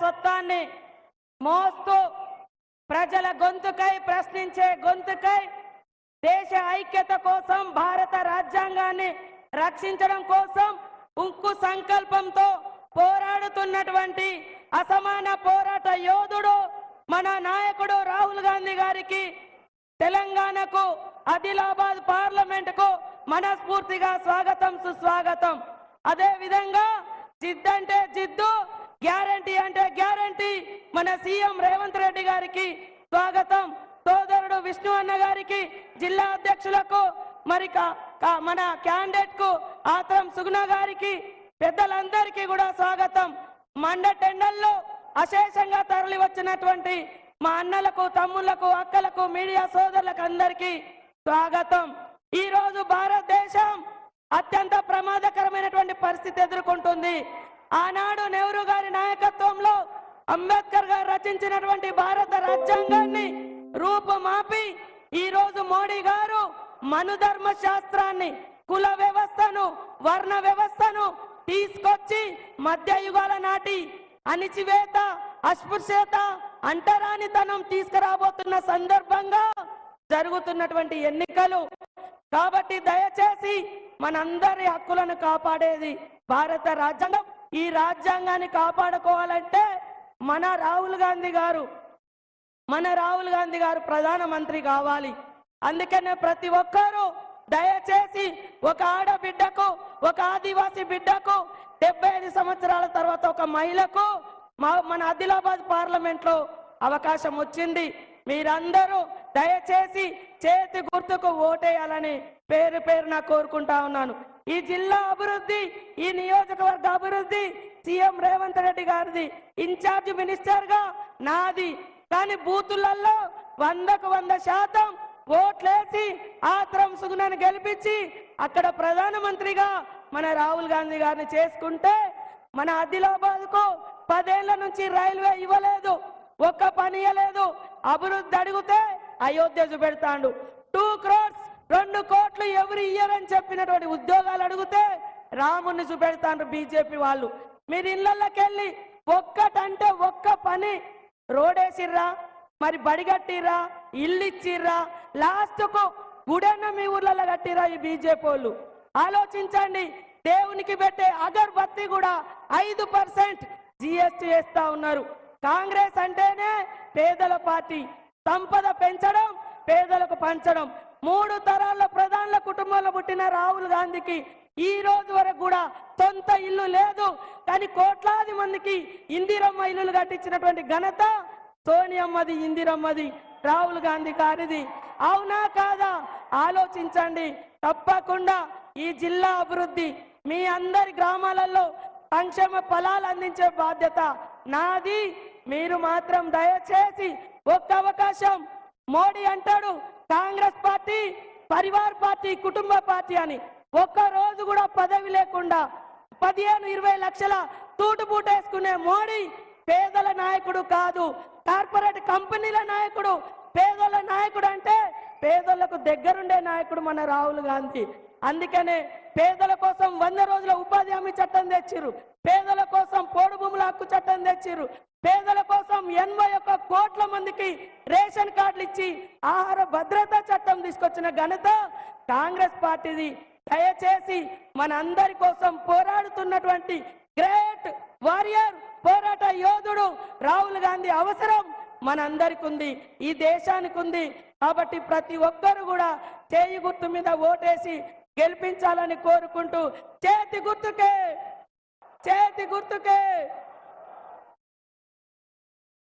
స్వత్వాన్ని మోస్తూ ప్రజల గొంతుకై ప్రశ్నించే గొంతుకై దేశ ఐక్యత కోసం భారత రాజ్యాంగాన్ని రక్షించడం కోసం ఉక్కు సంకల్పంతో పోరాడుతున్నటువంటి అసమాన పోరాట యోధుడు మన నాయకుడు రాహుల్ గాంధీ గారికి తెలంగాణకు ఆదిలాబాద్ పార్లమెంటుకు మనస్ఫూర్తిగా స్వాగతం సుస్వాగతం. అదే విధంగా జిద్దంటే జిద్దు, గ్యారంటీ అంటే గ్యారంటీ మన సీఎం రేవంత్ రెడ్డి గారికి స్వాగతం. సోదరుడు విష్ణు అన్న గారికి, జిల్లా అధ్యక్షులకు, మరి మన క్యాండిడేట్ కు ఆత్రం సుగుణ గారికి, పెద్దలందరికీ కూడా స్వాగతం. మండ టెండల్లో అశేషంగా తరలి వచ్చినటువంటి మా అన్నలకు, తమ్ముళ్లకు, అక్కలకు, మీడియా సోదరులకు అందరికీ స్వాగతం. ఈ రోజు భారతదేశం అత్యంత ప్రమాదకరమైనటువంటి పరిస్థితి ఎదుర్కొంటుంది. ఆనాడు నెహ్రూ గారి నాయకత్వంలో అంబేద్కర్ గారు రచించినటువంటి భారత రాజ్యాంగాన్ని రూపుమాపి ఈ రోజు మోడీ గారు మనుధర్మ శాస్త్రాన్ని, కుల వ్యవస్థను, వర్ణ వ్యవస్థను తీసుకొచ్చి మధ్యయుగాల నాటి అణిచివేత, అస్పృశ్యత, అంటరానితనం తీసుకురాబోతున్న సందర్భంగా జరుగుతున్నటువంటి ఎన్నికలు. కాబట్టి దయచేసి మనందరి హక్కులను కాపాడేది భారత రాజ్యాంగం. ఈ రాజ్యాంగాన్ని కాపాడుకోవాలంటే మన రాహుల్ గాంధీ గారు ప్రధానమంత్రి కావాలి. అందుకనే ప్రతి ఒక్కరూ దయచేసి ఒక ఆడబిడ్డకు, ఒక ఆదివాసీ బిడ్డకు 75 సంవత్సరాల తర్వాత ఒక మహిళకు మన ఆదిలాబాద్ పార్లమెంట్ లో అవకాశం వచ్చింది. మీరందరూ దయచేసి చేతి గుర్తుకు ఓటేయాలని పేరు పేరున కోరుకుంటా ఉన్నాను. ఈ జిల్లా అభివృద్ధి, ఈ నియోజకవర్గ అభివృద్ధి సీఎం రేవంత్ రెడ్డి గారిది, ఇన్ఛార్జ్ మినిస్టర్ గా నాది. కానీ బూతులలో 100కు 100% ఓట్లేసి ఆత్రం సుగుణను గెలిపించి అక్కడ ప్రధానమంత్రిగా మన రాహుల్ గాంధీ గారిని చేసుకుంటే, మన ఆదిలాబాద్ కు 10 ఏళ్ల నుంచి రైల్వే ఇవ్వలేదు, ఒక్క పని ఇవ్వలేదు. అభివృద్ధి అడిగితే అయోధ్య చూపెడతాడు. 2 crores 2 కోట్లు ఎవరు ఇయ్యరని చెప్పినటువంటి ఉద్యోగాలు అడిగితే రాముని చూపెడతాడు బీజేపీ వాళ్ళు. మీరు ఇళ్లకి వెళ్ళి ఒక్కటంటే ఒక్క పని, రోడేసిర్రా, మరి బడి కట్టిర్రా, ఇల్లు ఇచ్చిర్రా, లాస్ట్ కు గుడన్న మీ ఊర్లలో కట్టిరా ఈ బీజేపీ వాళ్ళు. ఆలోచించండి. దేవునికి పెట్టే అగర్బత్తి కూడా 5% జిఎస్టీ వేస్తా ఉన్నారు. కాంగ్రెస్ అంటేనే పేదల పార్టీ. సంపద పెంచడం, పేదలకు పంచడం. 3 తరాల ప్రధానుల కుటుంబంలో పుట్టిన రాహుల్ గాంధీకి ఈ రోజు వరకు కూడా సొంత ఇల్లు లేదు. కానీ కోట్లాది మందికి ఇందిరమ్మ ఇల్లులు కట్టించినటువంటి ఘనత సోనియమ్మది, ఇందిరమ్మది, రాహుల్ గాంధీ గారిది. అవునా కాదా ఆలోచించండి. తప్పకుండా ఈ జిల్లా అభివృద్ధి, మీ అందరి గ్రామాలలో సంక్షేమ ఫలాలు అందించే బాధ్యత నాది. మీరు మాత్రం దయచేసి ఒక్క అవకాశం. మోడీ అంటాడు కాంగ్రెస్ పార్టీ పరివార్ పార్టీ, కుటుంబ పార్టీ అని. ఒక్క రోజు కూడా పదవి లేకుండా 15-20 లక్షల తూటుబూటేసుకునే మోడీ పేదల నాయకుడు కాదు, కార్పొరేట్ కంపెనీల నాయకుడు. పేదల నాయకుడు అంటే పేదలకు దగ్గరుండే నాయకుడు మన రాహుల్ గాంధీ. అందుకనే పేదల కోసం 100 రోజుల ఉపాధి హామీ చట్టం తెచ్చిర్రు, పేదల కోసం పోడు భూముల హక్కు చట్టం తెచ్చిర్రు, పేదల కోసం 81 కోట్ల మందికి రేషన్ కార్డులు ఇచ్చి ఆహార భద్రతా చట్టం తీసుకొచ్చిన ఘనత కాంగ్రెస్ పార్టీది. దయచేసి మన అందరి కోసం పోరాడుతున్నటువంటి గ్రేట్ వారియర్, పోరాట యోధుడు రాహుల్ గాంధీ అవసరం మనందరికి ఉంది, ఈ దేశానికి ఉంది. కాబట్టి ప్రతి ఒక్కరు కూడా చేయి గుర్తు మీద ఓటేసి గెలిపించాలని కోరుకుంటూ చేతి గుర్తుకే